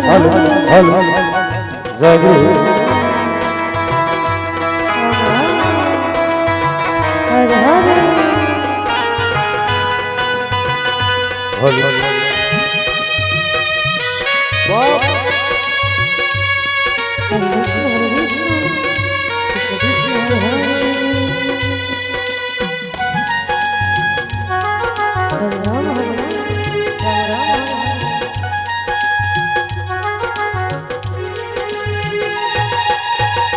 Hello hello Joy Guru hello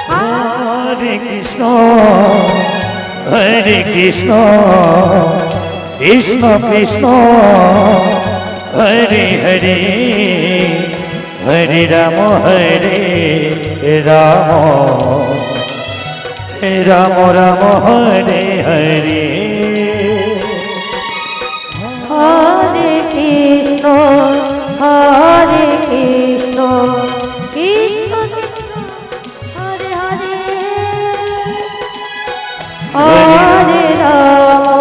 Hare Krishna, Hare Krishna, Krishna Krishna, Hare Hare, Hare Rama, Hare Rama, Rama Rama, Hare Hare. Hare Krishna, Hare Krishna, Krishna Krishna, Hare Hare, Hare Rama,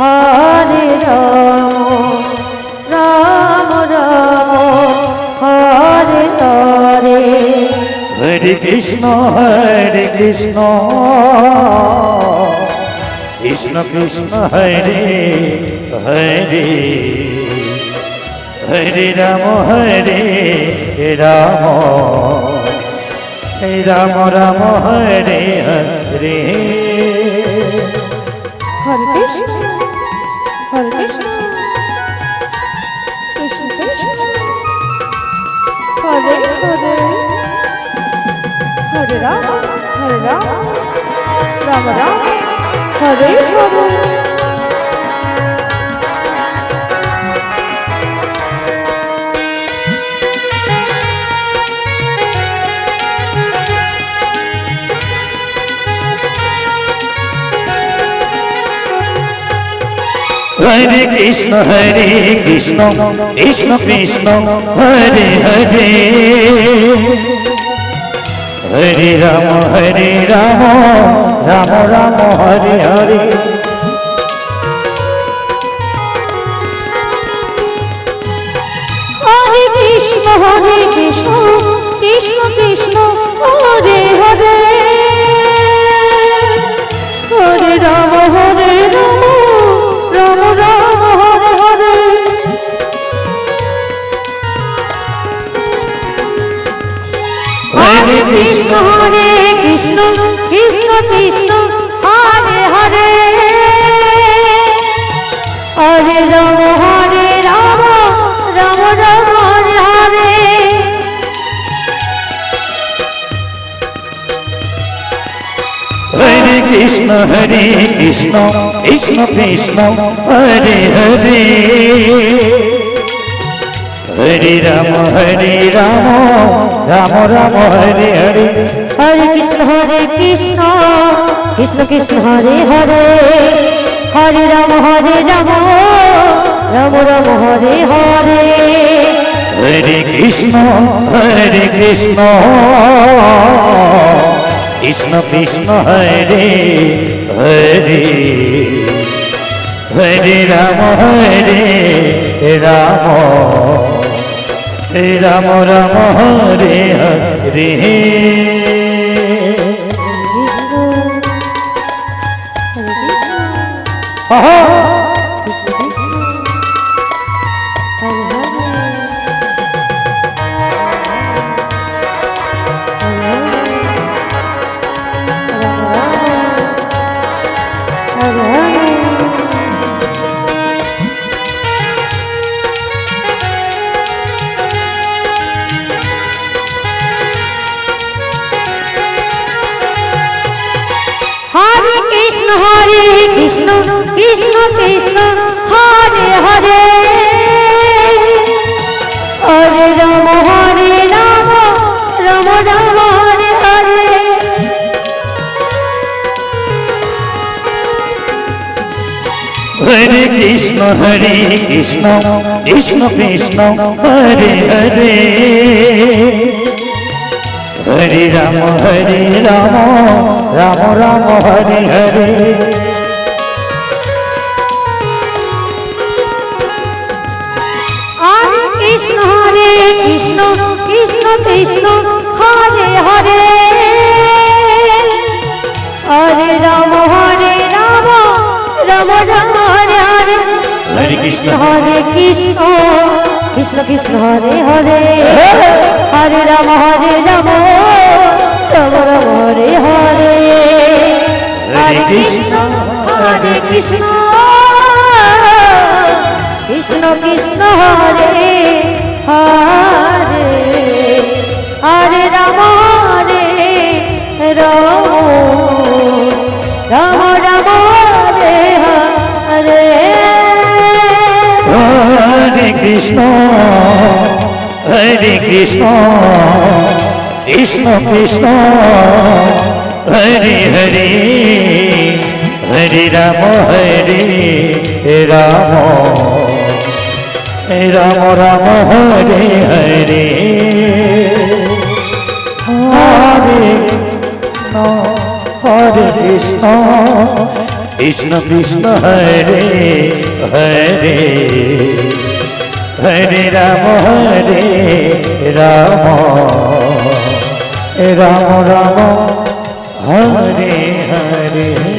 Hare Rama, Rama Rama, Hare Hare. Hare Krishna, Hare Krishna, Krishna Krishna, Hare Hare, Hare Rama, Hare Rama, Rama Rama, Hare Hare. Hare Krishna, Hare Krishna, Krishna Krishna, Hare Hare, Hare Rama, Hare Rama, Rama Rama, Hare Hare. Hare Krishna, Hare Krishna, Krishna Krishna, Hare Hare, Hare Rama, Hare Rama, Rama Rama, Hare Hare. Hare Krishna, Hare Krishna, Krishna Krishna, Hare Hare, Hare Rama, Hare Rama, Rama Rama, Hare Hare. Hare Krishna, Hare Krishna, Krishna Krishna, Hare Hare, Hare Rama, Hare Rama, Rama Rama, Hare Hare. Hare Krishna, Hare Krishna, Krishna Krishna, Hare Hare, Hare Rama, Hare Rama, Rama Rama, Hare Hare. Hare Krishna, Hare Krishna, Krishna Krishna, Hare Hare, Hare Rama, Hare Rama, Rama Rama, Hare Hare. Hare Krishna, Hare Krishna, Krishna Krishna, Hare Hare, Hare Rama, Hare Rama, Rama Rama, Hare Hare. Hare Krishna, Aha! Krishna Krishna, Hare Hare, Hare Hare, Rama Rama, Hare Hare. Hare Krishna, Hare Krishna, Krishna Krishna, Hare Hare, Hare Rama, Hare Rama, Rama Rama, Hare Hare. Hare Krishna, Hare Krishna, Krishna Krishna, Hare Hare, Hare Rama, Hare Rama, Rama Rama, Hare Hare. Hare Krishna, Hare Krishna Krishna Hare Hare Hare Ram Ram Ram Hare Hare Hare Krishna Hare Krishna Krishna Krishna Hare Hare Hare Ram Ram Ram Hare Hare Hare Krishna Krishna Krishna Krishna Hare Hare Hare Ram Ram Ram Ram Hare Hare Hare Krishna Krishna Krishna Hare Hare Hare Ram Ram Ram Hare Hare Hare Krishna Krishna Krishna Hare Hare Hare Ram Ram Ram Hare Hare